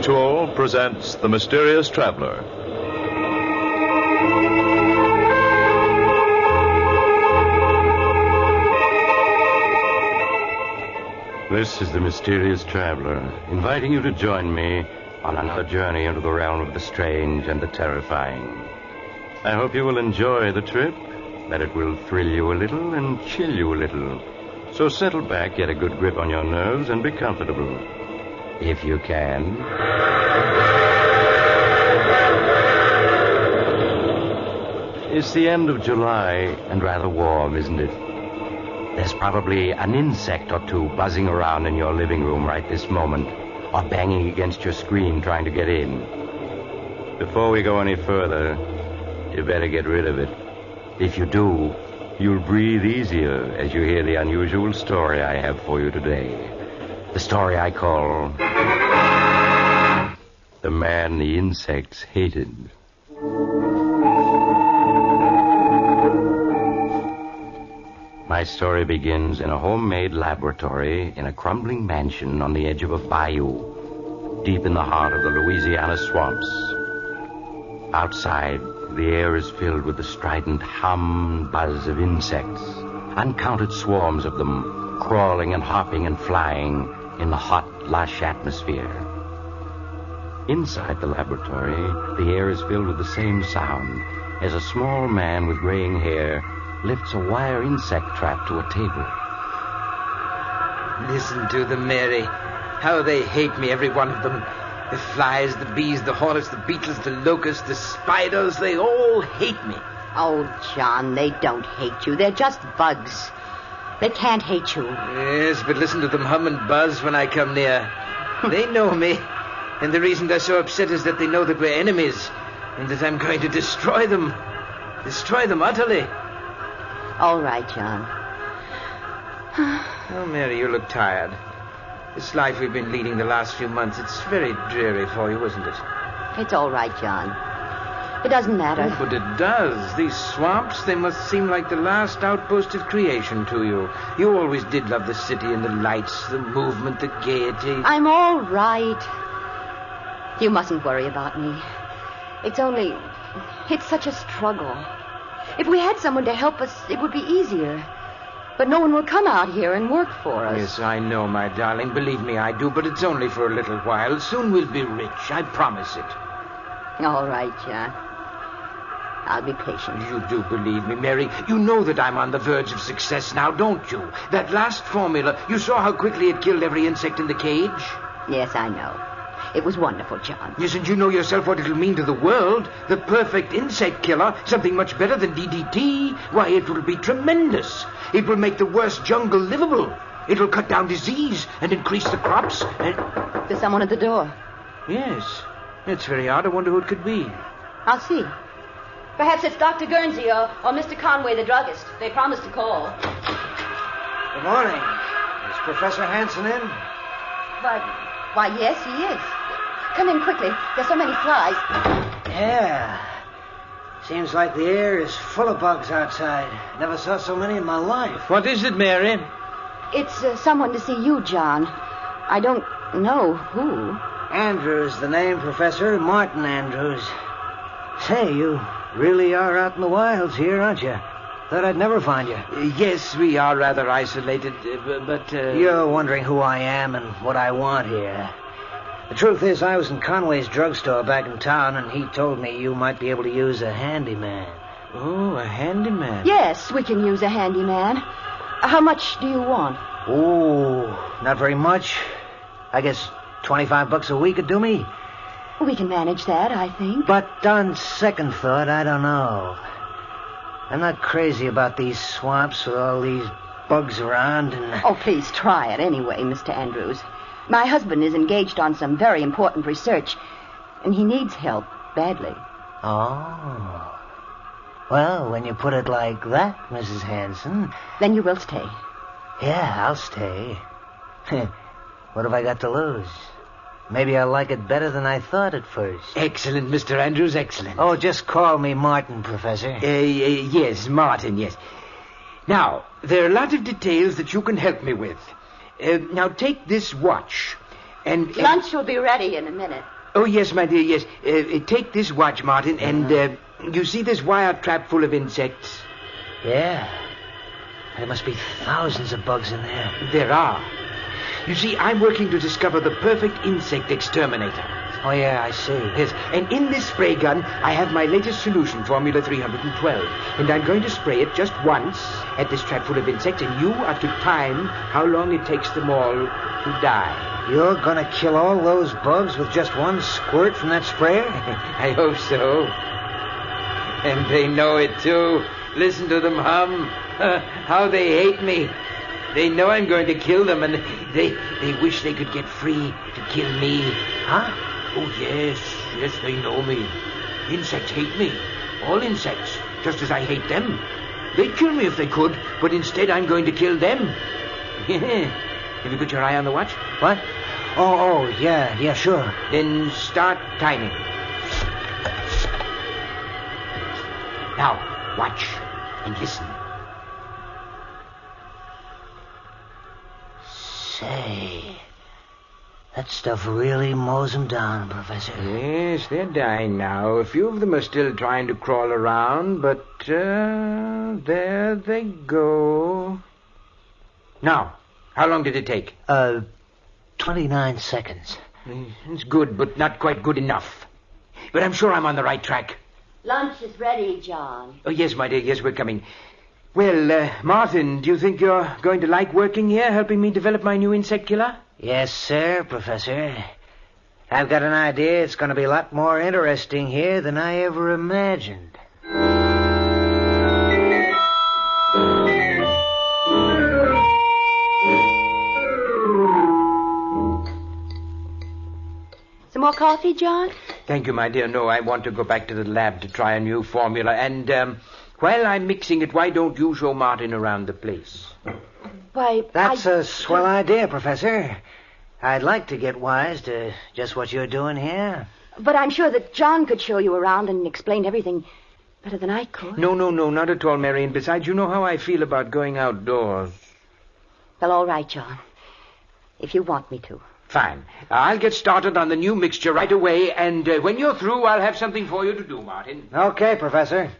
Mutual presents The Mysterious Traveler. This is The Mysterious Traveler, inviting you to join me on another journey into the realm of the strange and the terrifying. I hope you will enjoy the trip, that it will thrill you a little and chill you a little. So settle back, get a good grip on your nerves, and be comfortable. If you can. It's the end of July and rather warm, isn't it? There's probably an insect or two buzzing around in your living room right this moment, or banging against your screen trying to get in. Before we go any further, you better get rid of it. If you do, you'll breathe easier as you hear the unusual story I have for you today. The story I call The Man the Insects Hated. My story begins in a homemade laboratory in a crumbling mansion on the edge of a bayou, deep in the heart of the Louisiana swamps. Outside, the air is filled with the strident hum and buzz of insects, uncounted swarms of them, crawling and hopping and flying in the hot, lush atmosphere. Inside the laboratory, the air is filled with the same sound as a small man with graying hair lifts a wire insect trap to a table. Listen to them, Mary. How they hate me, every one of them. The flies, the bees, the hornets, the beetles, the locusts, the spiders, they all hate me. Oh, John, they don't hate you. They're just bugs. They can't hate you. Yes, but listen to them hum and buzz when I come near. They know me, and the reason they're so upset is that they know that we're enemies, and that I'm going to destroy them. Destroy them utterly. All right, John. Oh, Mary, you look tired. This life we've been leading the last few months, it's very dreary for you, isn't it? It's all right, John. It doesn't matter. Oh, but it does. These swamps, they must seem like the last outpost of creation to you. You always did love the city and the lights, the movement, the gaiety. I'm all right. You mustn't worry about me. It's such a struggle. If we had someone to help us, it would be easier. But no one will come out here and work for us. Yes, I know, my darling. Believe me, I do. But it's only for a little while. Soon we'll be rich. I promise it. All right, John. I'll be patient. You do believe me, Mary. You know that I'm on the verge of success now, don't you? That last formula, you saw how quickly it killed every insect in the cage? Yes, I know. It was wonderful, John. Yes, and you know yourself what it'll mean to the world. The perfect insect killer, something much better than DDT. Why, it will be tremendous. It will make the worst jungle livable. It will cut down disease and increase the crops. There's someone at the door. Yes. It's very odd. I wonder who it could be. I'll see. Perhaps it's Dr. Guernsey or Mr. Conway, the druggist. They promised to call. Good morning. Is Professor Hanson in? Why, yes, he is. Come in quickly. There's so many flies. Yeah. Seems like the air is full of bugs outside. Never saw so many in my life. What is it, Mary? It's someone to see you, John. I don't know who. Andrews, the name, Professor. Martin Andrews. Say, you really are out in the wilds here, aren't you? Thought I'd never find you. Yes, we are rather isolated, but... You're wondering who I am and what I want here. The truth is, I was in Conway's drugstore back in town, and he told me you might be able to use a handyman. Oh, a handyman? Yes, we can use a handyman. How much do you want? Oh, not very much. I guess $25 a week would do me. We can manage that, I think. But on second thought, I don't know. I'm not crazy about these swamps with all these bugs around and... Oh, please try it anyway, Mr. Andrews. My husband is engaged on some very important research, and he needs help badly. Oh. Well, when you put it like that, Mrs. Hanson... Then you will stay. Yeah, I'll stay. What have I got to lose? Maybe I'll like it better than I thought at first. Excellent, Mr. Andrews, excellent. Oh, just call me Martin, Professor. Yes, Martin, yes. Now, there are a lot of details that you can help me with. Now, take this watch. And lunch will be ready in a minute. Oh, yes, my dear, yes. Take this watch, Martin, and you see this wire trap full of insects? Yeah. There must be thousands of bugs in there. There are. You see, I'm working to discover the perfect insect exterminator. Oh, yeah, I see. Yes, and in this spray gun, I have my latest solution, Formula 312. And I'm going to spray it just once at this trap full of insects, and you are to time how long it takes them all to die. You're gonna kill all those bugs with just one squirt from that sprayer? I hope so. And they know it, too. Listen to them hum. How they hate me. They know I'm going to kill them, and they wish they could get free to kill me. Huh? Oh, yes, they know me. Insects hate me. All insects, just as I hate them. They'd kill me if they could, but instead I'm going to kill them. Have you got your eye on the watch? What? Oh, yeah, sure. Then start timing. Now, watch and listen. Say, that stuff really mows them down, Professor. Yes, they're dying now. A few of them are still trying to crawl around, but there they go. Now, how long did it take? 29 seconds. It's good, but not quite good enough. But I'm sure I'm on the right track. Lunch is ready, John. Oh, yes, my dear, yes, we're coming. Well, Martin, do you think you're going to like working here, helping me develop my new insect killer? Yes, sir, Professor. I've got an idea it's going to be a lot more interesting here than I ever imagined. Some more coffee, John? Thank you, my dear. No, I want to go back to the lab to try a new formula. And while I'm mixing it, why don't you show Martin around the place? Why, That's a swell idea, Professor. I'd like to get wise to just what you're doing here. But I'm sure that John could show you around and explain everything better than I could. No, not at all, Mary. And besides, you know how I feel about going outdoors. Well, all right, John. If you want me to. Fine. I'll get started on the new mixture right away, and when you're through, I'll have something for you to do, Martin. Okay, Professor.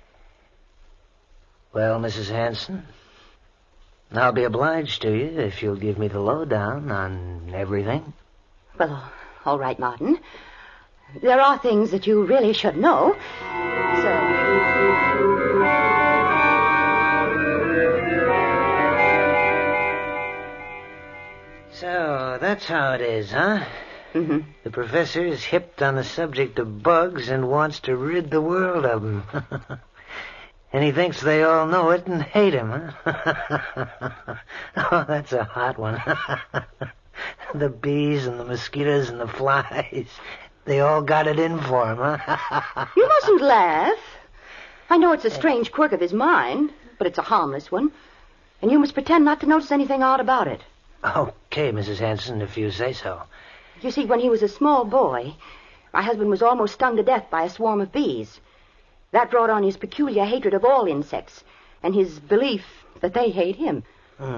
Well, Mrs. Hanson, I'll be obliged to you if you'll give me the lowdown on everything. Well, all right, Martin. There are things that you really should know. So, that's how it is, huh? Mm-hmm. The professor is hipped on the subject of bugs and wants to rid the world of them. And he thinks they all know it and hate him, huh? Oh, that's a hot one. The bees and the mosquitoes and the flies, they all got it in for him, huh? You mustn't laugh. I know it's a strange quirk of his mind, but it's a harmless one. And you must pretend not to notice anything odd about it. Okay, Mrs. Hanson, if you say so. You see, when he was a small boy, my husband was almost stung to death by a swarm of bees. That brought on his peculiar hatred of all insects, and his belief that they hate him.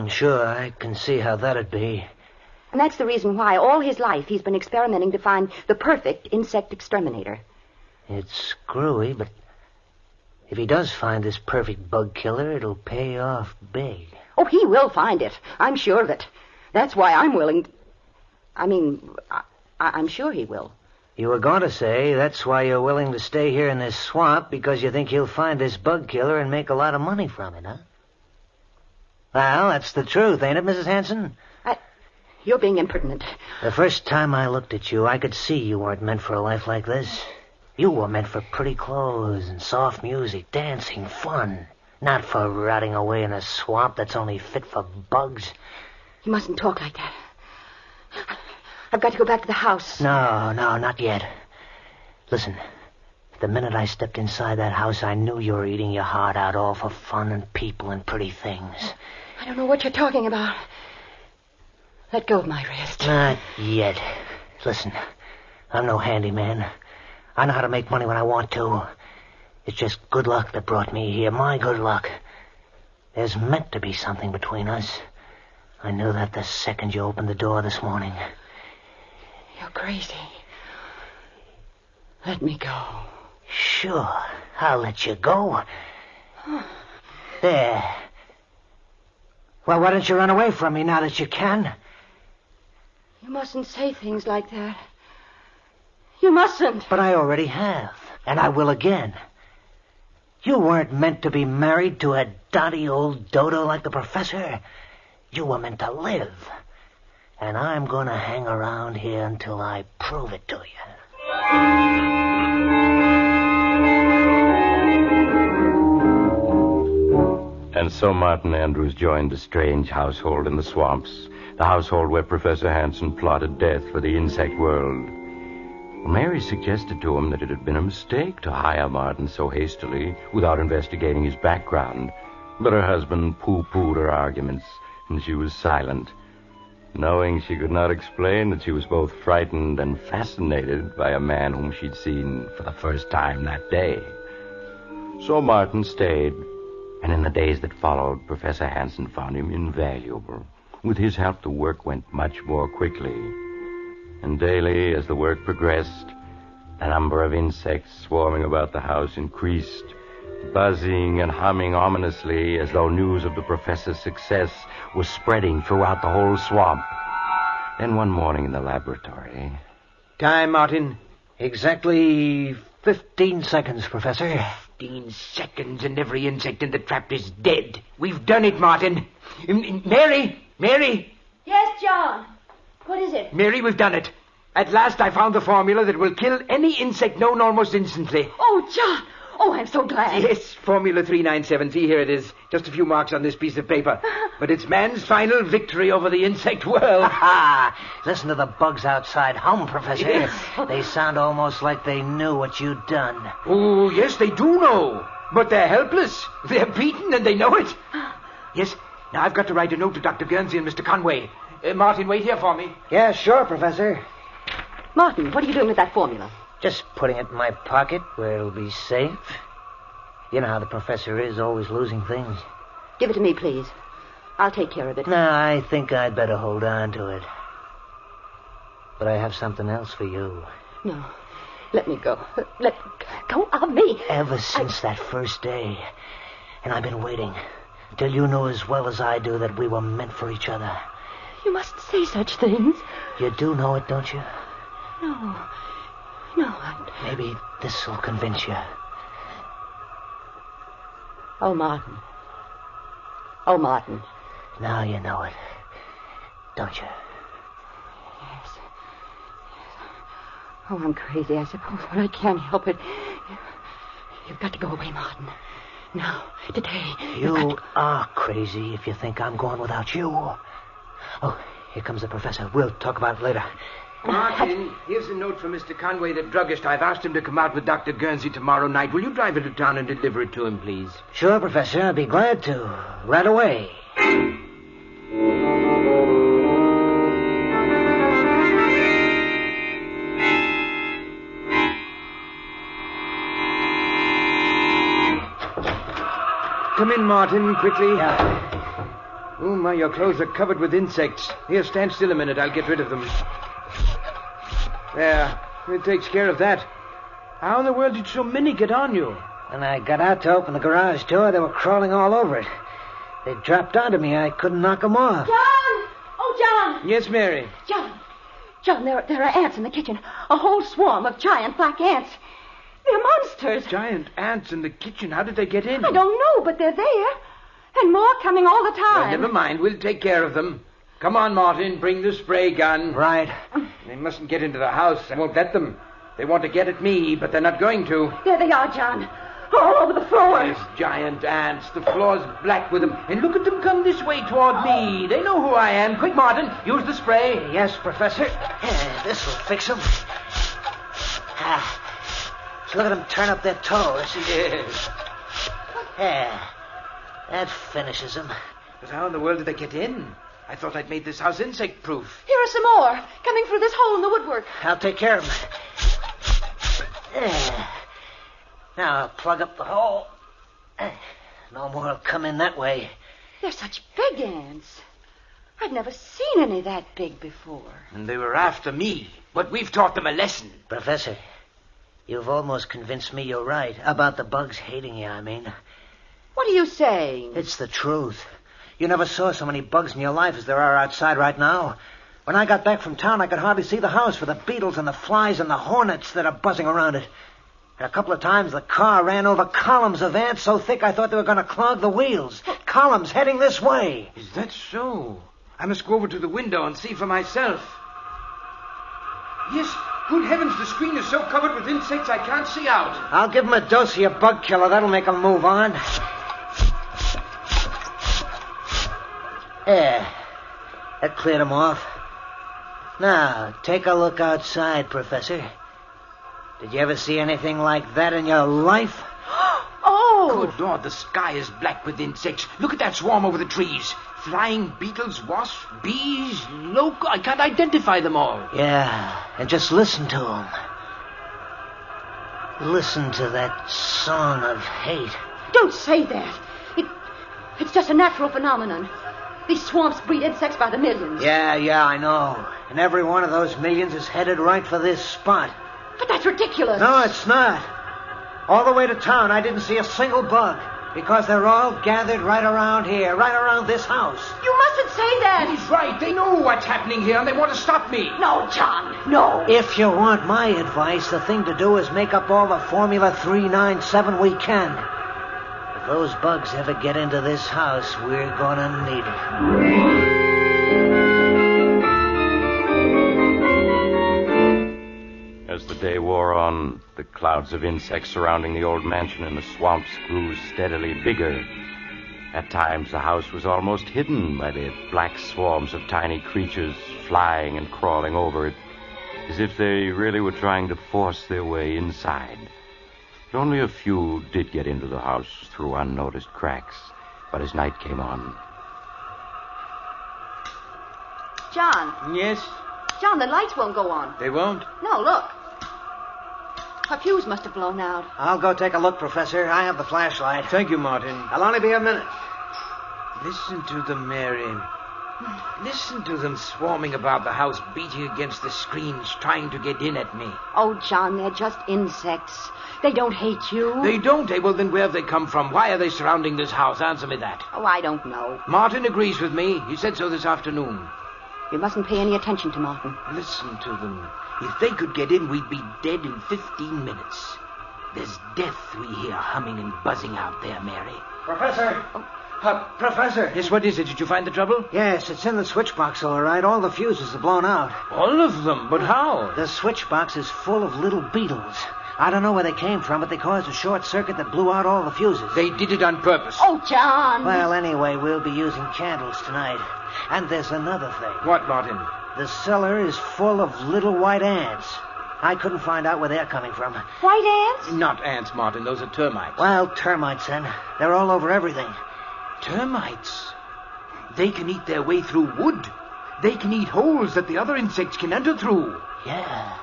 Sure, I can see how that'd be. And that's the reason why all his life he's been experimenting to find the perfect insect exterminator. It's screwy, but if he does find this perfect bug killer, it'll pay off big. Oh, he will find it. I'm sure of it. That's why I'm willing to... I'm sure he will. You were going to say that's why you're willing to stay here in this swamp, because you think he'll find this bug killer and make a lot of money from it, huh? Well, that's the truth, ain't it, Mrs. Hanson? You're being impertinent. The first time I looked at you, I could see you weren't meant for a life like this. You were meant for pretty clothes and soft music, dancing, fun. Not for rotting away in a swamp that's only fit for bugs. You mustn't talk like that. I've got to go back to the house. No, not yet. Listen, the minute I stepped inside that house, I knew you were eating your heart out all for fun and people and pretty things. I don't know what you're talking about. Let go of my wrist. Not yet. Listen, I'm no handyman. I know how to make money when I want to. It's just good luck that brought me here, my good luck. There's meant to be something between us. I knew that the second you opened the door this morning. You're crazy. Let me go. Sure, I'll let you go. There. Well, why don't you run away from me now that you can? You mustn't say things like that. You mustn't. But I already have, and I will again. You weren't meant to be married to a dotty old dodo like the professor. You were meant to live. And I'm going to hang around here until I prove it to you. And so Martin Andrews joined the strange household in the swamps, the household where Professor Hansen plotted death for the insect world. Mary suggested to him that it had been a mistake to hire Martin so hastily without investigating his background. But her husband pooh-poohed her arguments, and she was silent, knowing she could not explain that she was both frightened and fascinated by a man whom she'd seen for the first time that day. So Martin stayed, and in the days that followed, Professor Hansen found him invaluable. With his help, the work went much more quickly. And daily, as the work progressed, the number of insects swarming about the house increased, buzzing and humming ominously as though news of the professor's success was spreading throughout the whole swamp. Then one morning in the laboratory... Time, Martin. Exactly 15 seconds, Professor. 15 seconds and every insect in the trap is dead. We've done it, Martin. Mary! Yes, John. What is it? Mary, we've done it. At last I found the formula that will kill any insect known almost instantly. Oh, John. Oh, I'm so glad. Yes, Formula 397. See, here it is. Just a few marks on this piece of paper. But it's man's final victory over the insect world. Ha! Listen to the bugs outside hum, Professor. Yes. They sound almost like they knew what you'd done. Oh, yes, they do know. But they're helpless. They're beaten and they know it. Yes, now I've got to write a note to Dr. Guernsey and Mr. Conway. Martin, wait here for me. Yeah, sure, Professor. Martin, what are you doing with that formula? Just putting it in my pocket where it'll be safe. You know how the professor is, always losing things. Give it to me, please. I'll take care of it. No, I think I'd better hold on to it. But I have something else for you. No. Let me go. Let go of me. Ever since that first day. And I've been waiting until you knew as well as I do that we were meant for each other. You mustn't say such things. You do know it, don't you? No. Maybe this will convince you. Oh, Martin. Oh, Martin. Now you know it, don't you? Yes. Oh, I'm crazy, I suppose, but I can't help it. You've got to go away, Martin. Now, today. You are crazy if you think I'm going without you. Oh, here comes the professor. We'll talk about it later. Martin, here's a note from Mr. Conway, the druggist. I've asked him to come out with Dr. Guernsey tomorrow night. Will you drive into town and deliver it to him, please? Sure, Professor. I'll be glad to. Right away. Come in, Martin, quickly. Yeah. Oh, my, your clothes are covered with insects. Here, stand still a minute. I'll get rid of them. There. It takes care of that. How in the world did so many get on you? When I got out to open the garage door, they were crawling all over it. They dropped onto me. I couldn't knock them off. John! Oh, John! Yes, Mary. John, there are ants in the kitchen. A whole swarm of giant black ants. They're monsters. Giant ants in the kitchen. How did they get in? I don't know, but they're there. And more coming all the time. Well, never mind. We'll take care of them. Come on, Martin. Bring the spray gun. Right. They mustn't get into the house. I won't let them. They want to get at me, but they're not going to. There they are, John. All over the floor. Yes, giant ants. The floor's black with them. And look at them come this way toward me. They know who I am. Quick, Martin. Use the spray. Yes, Professor. This will fix them. Look at them turn up their toes. Yes. That finishes them. But how in the world did they get in? I thought I'd made this house insect-proof. Here are some more, coming through this hole in the woodwork. I'll take care of them. Now I'll plug up the hole. No more will come in that way. They're such big ants. I've never seen any that big before. And they were after me. But we've taught them a lesson. Professor, You've almost convinced me you're right. About the bugs hating you, I mean. What are you saying? It's the truth. You never saw so many bugs in your life as there are outside right now. When I got back from town, I could hardly see the house for the beetles and the flies and the hornets that are buzzing around it. And a couple of times the car ran over columns of ants so thick I thought they were going to clog the wheels. Columns heading this way. Is that so? I must go over to the window and see for myself. Yes, good heavens, the screen is so covered with insects I can't see out. I'll give them a dose of your bug killer. That'll make them move on. There. That cleared them off. Now, take a look outside, Professor. Did you ever see anything like that in your life? Oh! Good Lord, the sky is black with insects. Look at that swarm over the trees. Flying beetles, wasps, bees, I can't identify them all. Yeah, and just listen to them. Listen to that song of hate. Don't say that. It's just a natural phenomenon. These swamps breed insects by the millions. Yeah, I know. And every one of those millions is headed right for this spot. But that's ridiculous. No, it's not. All the way to town, I didn't see a single bug. Because they're all gathered right around here, right around this house. You mustn't say that. He's right. They know what's happening here, and they want to stop me. No, John, no. If you want my advice, the thing to do is make up all the Formula 397 we can. If those bugs ever get into this house, we're gonna need it. As the day wore on, the clouds of insects surrounding the old mansion in the swamps grew steadily bigger. At times, the house was almost hidden by the black swarms of tiny creatures flying and crawling over it, as if they really were trying to force their way inside. But only a few did get into the house through unnoticed cracks. But as night came on... John. Yes? John, the lights won't go on. They won't? No, look. Her fuse must have blown out. I'll go take a look, Professor. I have the flashlight. Thank you, Martin. I'll only be a minute. Listen to them, Mary. Listen to them swarming about the house, beating against the screens, trying to get in at me. Oh, John, they're just insects. They don't hate you. They don't, eh? Well, then where have they come from? Why are they surrounding this house? Answer me that. Oh, I don't know. Martin agrees with me. He said so this afternoon. You mustn't pay any attention to Martin. Listen to them. If they could get in, we'd be dead in 15 minutes. There's death we hear humming and buzzing out there, Mary. Professor! Professor! Yes, what is it? Did you find the trouble? Yes, it's in the switch box, all right. All the fuses are blown out. All of them? But how? The switch box is full of little beetles. I don't know where they came from, but they caused a short circuit that blew out all the fuses. They did it on purpose. Oh, John! Well, anyway, we'll be using candles tonight. And there's another thing. What, Martin? The cellar is full of little white ants. I couldn't find out where they're coming from. White ants? Not ants, Martin. Those are termites. Well, termites, then. They're all over everything. Termites? They can eat their way through wood. They can eat holes that the other insects can enter through. Yeah.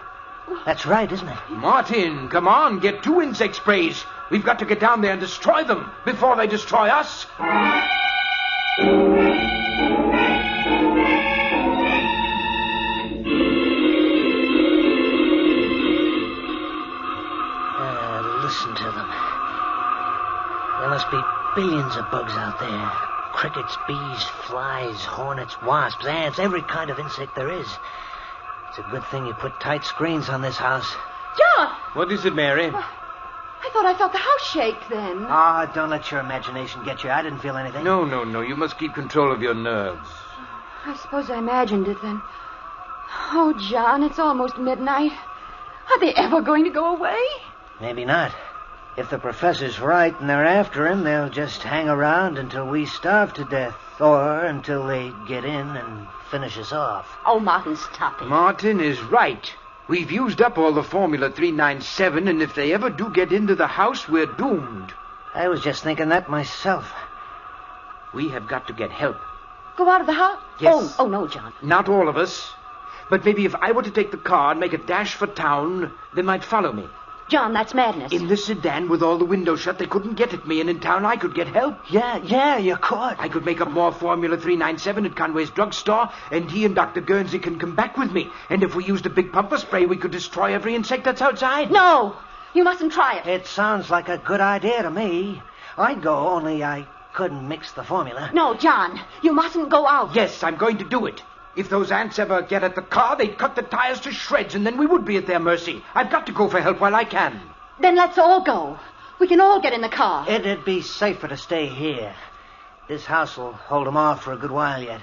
That's right, isn't it? Martin, come on. Get 2 insect sprays. We've got to get down there and destroy them before they destroy us. Listen to them. There must be billions of bugs out there. Crickets, bees, flies, hornets, wasps, ants, every kind of insect there is. It's a good thing you put tight screens on this house. John! What is it, Mary? I thought I felt the house shake then. Ah, don't let your imagination get you. I didn't feel anything. No. You must keep control of your nerves. I suppose I imagined it then. Oh, John, it's almost midnight. Are they ever going to go away? Maybe not. If the professor's right and they're after him, they'll just hang around until we starve to death. Or until they get in and finish us off. Oh, Martin, stop it. Martin is right. We've used up all the Formula 397, and if they ever do get into the house, we're doomed. I was just thinking that myself. We have got to get help. Go out of the house? Yes. Oh, no, John. Not all of us. But maybe if I were to take the car and make a dash for town, they might follow me. John, that's madness. In the sedan with all the windows shut, they couldn't get at me, and in town I could get help. Yeah, you could. I could make up more Formula 397 at Conway's drugstore, and he and Dr. Guernsey can come back with me. And if we used a big pumper spray, we could destroy every insect that's outside. No. You mustn't try it. It sounds like a good idea to me. I'd go, only I couldn't mix the formula. No, John, you mustn't go out. Yes, I'm going to do it. If those ants ever get at the car, they'd cut the tires to shreds, and then we would be at their mercy. I've got to go for help while I can. Then let's all go. We can all get in the car. It'd be safer to stay here. This house will hold them off for a good while yet.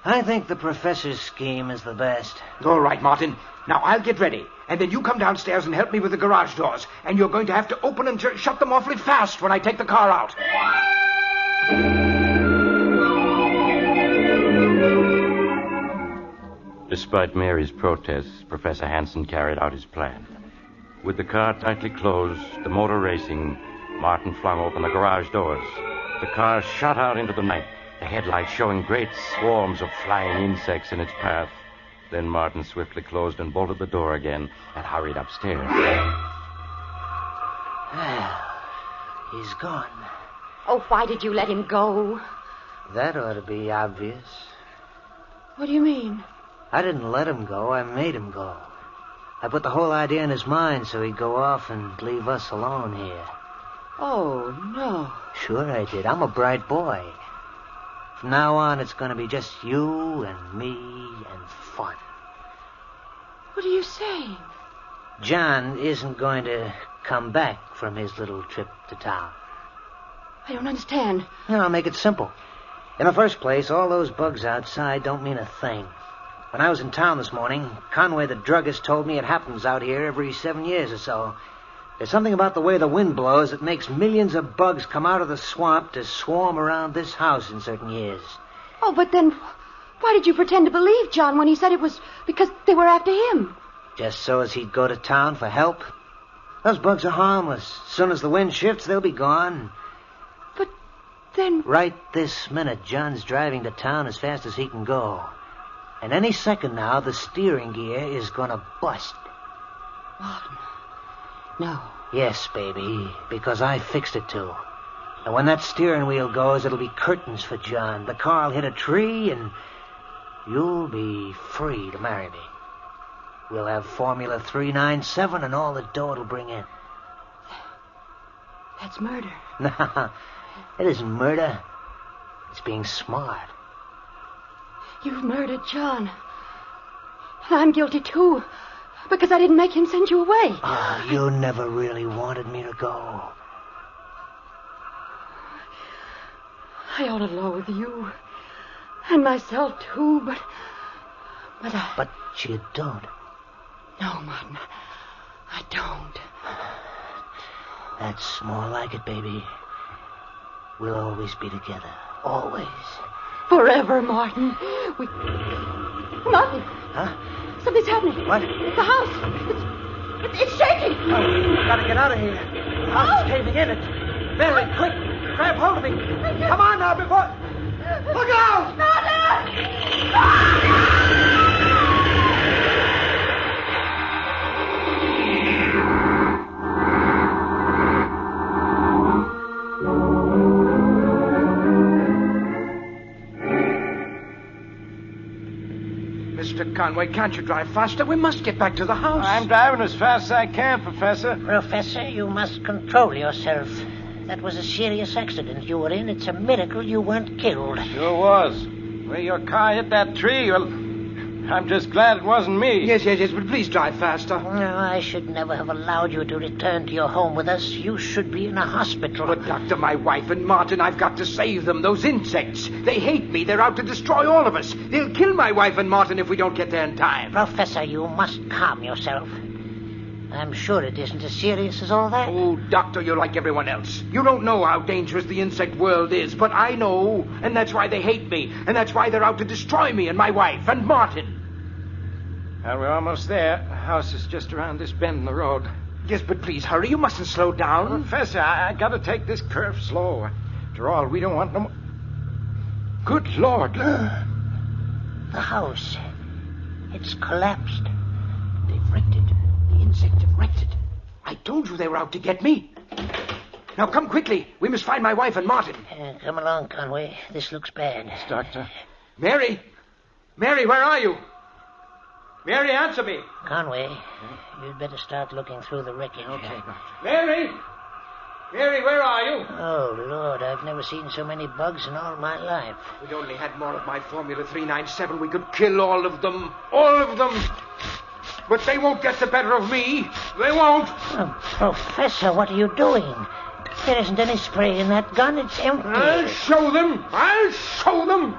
I think the professor's scheme is the best. All right, Martin. Now, I'll get ready. And then you come downstairs and help me with the garage doors. And you're going to have to open and shut them awfully fast when I take the car out. Despite Mary's protests, Professor Hansen carried out his plan. With the car tightly closed, the motor racing, Martin flung open the garage doors. The car shot out into the night, the headlights showing great swarms of flying insects in its path. Then Martin swiftly closed and bolted the door again and hurried upstairs. Well, he's gone. Oh, why did you let him go? That ought to be obvious. What do you mean? I didn't let him go. I made him go. I put the whole idea in his mind so he'd go off and leave us alone here. Oh, no. Sure I did. I'm a bright boy. From now on, it's going to be just you and me and fun. What are you saying? John isn't going to come back from his little trip to town. I don't understand. No, I'll make it simple. In the first place, all those bugs outside don't mean a thing. When I was in town this morning, Conway the druggist told me it happens out here every 7 years or so. There's something about the way the wind blows that makes millions of bugs come out of the swamp to swarm around this house in certain years. Oh, but then why did you pretend to believe John when he said it was because they were after him? Just so as he'd go to town for help. Those bugs are harmless. As soon as the wind shifts, they'll be gone. But then... Right this minute, John's driving to town as fast as he can go. And any second now, the steering gear is going to bust. Martin. No. Yes, baby, because I fixed it to. And when that steering wheel goes, it'll be curtains for John. The car'll hit a tree, and you'll be free to marry me. We'll have Formula 397 and all the dough it'll bring in. That's murder. No, it isn't murder. It's being smart. You've murdered John. And I'm guilty, too, because I didn't make him send you away. Oh, you never really wanted me to go. I ought to loathe you. And myself, too, but I... But you don't. No, Martin, I don't. That's more like it, baby. We'll always be together. Always. Forever, Martin. Martin! Huh? Something's happening. What? The house. It's shaking. Oh, gotta get out of here. The house is caving in. It. Mary, quick. Grab hold of me. Come on now before... Look out! Mr. Conway, can't you drive faster? We must get back to the house. I'm driving as fast as I can, Professor. Professor, you must control yourself. That was a serious accident you were in. It's a miracle you weren't killed. Sure was. Where your car hit that tree, well, I'm just glad it wasn't me. Yes, but please drive faster. No, I should never have allowed you to return to your home with us. You should be in a hospital. But, Doctor, my wife and Martin, I've got to save them. Those insects. They hate me. They're out to destroy all of us. They'll kill my wife and Martin if we don't get there in time. Professor, you must calm yourself. I'm sure it isn't as serious as all that. Oh, Doctor, you're like everyone else. You don't know how dangerous the insect world is, but I know. And that's why they hate me. And that's why they're out to destroy me and my wife and Martin. Well, we're almost there. The house is just around this bend in the road. Yes, but please hurry. You mustn't slow down. Professor, I gotta take this curve slow. After all, we don't want no more... Good Lord. The house. It's collapsed. They've wrecked it. The insects have wrecked it. I told you they were out to get me. Now come quickly. We must find my wife and Martin. Come along, Conway. This looks bad. Yes, Doctor. Mary! Mary, where are you? Mary, answer me. Conway, you'd better start looking through the wreckage. Okay. Mary! Mary, where are you? Oh, Lord, I've never seen so many bugs in all my life. If we only had more of my Formula 397, we could kill all of them. All of them. But they won't get the better of me. They won't. Oh, Professor, what are you doing? There isn't any spray in that gun. It's empty. I'll show them. I'll show them.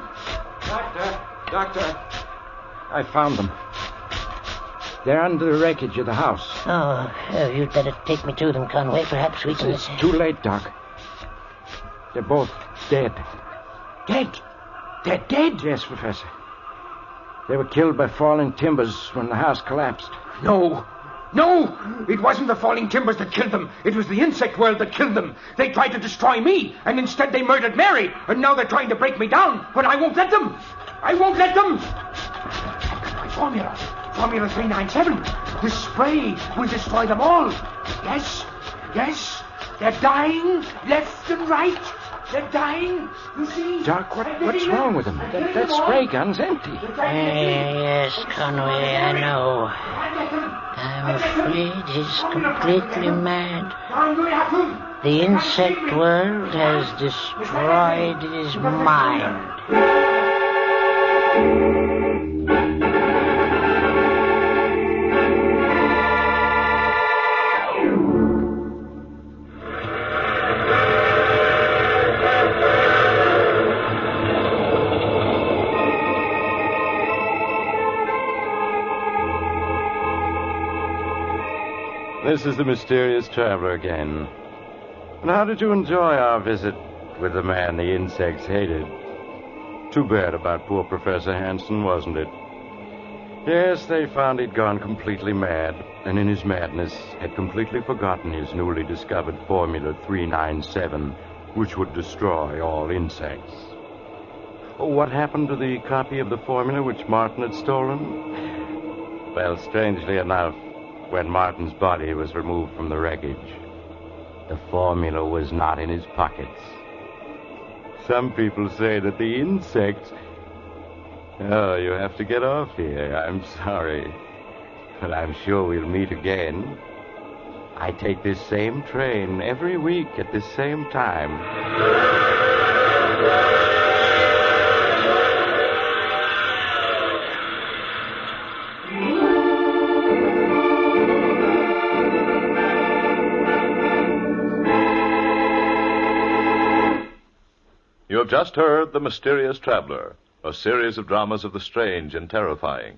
Doctor, I found them. They're under the wreckage of the house. Oh, you'd better take me to them, Conway. Perhaps we can... It's too late, Doc. They're both dead. Dead? They're dead? Yes, Professor. They were killed by falling timbers when the house collapsed. No. It wasn't the falling timbers that killed them. It was the insect world that killed them. They tried to destroy me, and instead they murdered Mary. And now they're trying to break me down. But I won't let them. I won't let them. I've got my formula. Formula 397. This spray will destroy them all. Yes. They're dying left and right. They're dying. You see? Doc, what's wrong with them? That spray gun's empty. Yes, Conway, I know. I'm afraid he's completely mad. The insect world has destroyed his mind. This is the mysterious traveler again. And how did you enjoy our visit with the man the insects hated? Too bad about poor Professor Hanson, wasn't it? Yes, they found he'd gone completely mad, and in his madness had completely forgotten his newly discovered Formula 397, which would destroy all insects. Oh, what happened to the copy of the formula which Martin had stolen? Well, strangely enough, when Martin's body was removed from the wreckage, the formula was not in his pockets. Some people say that the insects... Oh, you have to get off here. I'm sorry. But I'm sure we'll meet again. I take this same train every week at this same time. You have just heard The Mysterious Traveler, a series of dramas of the strange and terrifying.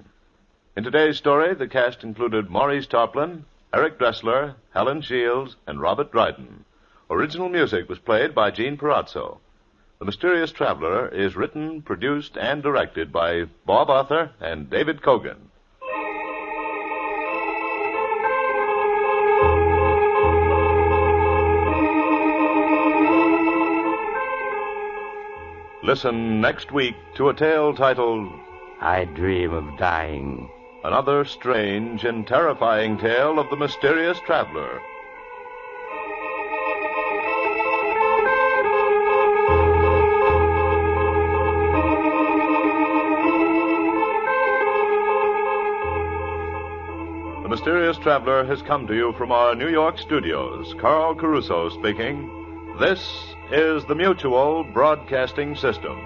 In today's story, the cast included Maurice Tarplin, Eric Dressler, Helen Shields, and Robert Dryden. Original music was played by Gene Perazzo. The Mysterious Traveler is written, produced, and directed by Bob Arthur and David Kogan. Listen next week to a tale titled I Dream of Dying. Another Strange and Terrifying Tale of the Mysterious Traveler. The Mysterious Traveler has come to you from our New York studios. Carl Caruso speaking. This is the Mutual Broadcasting System.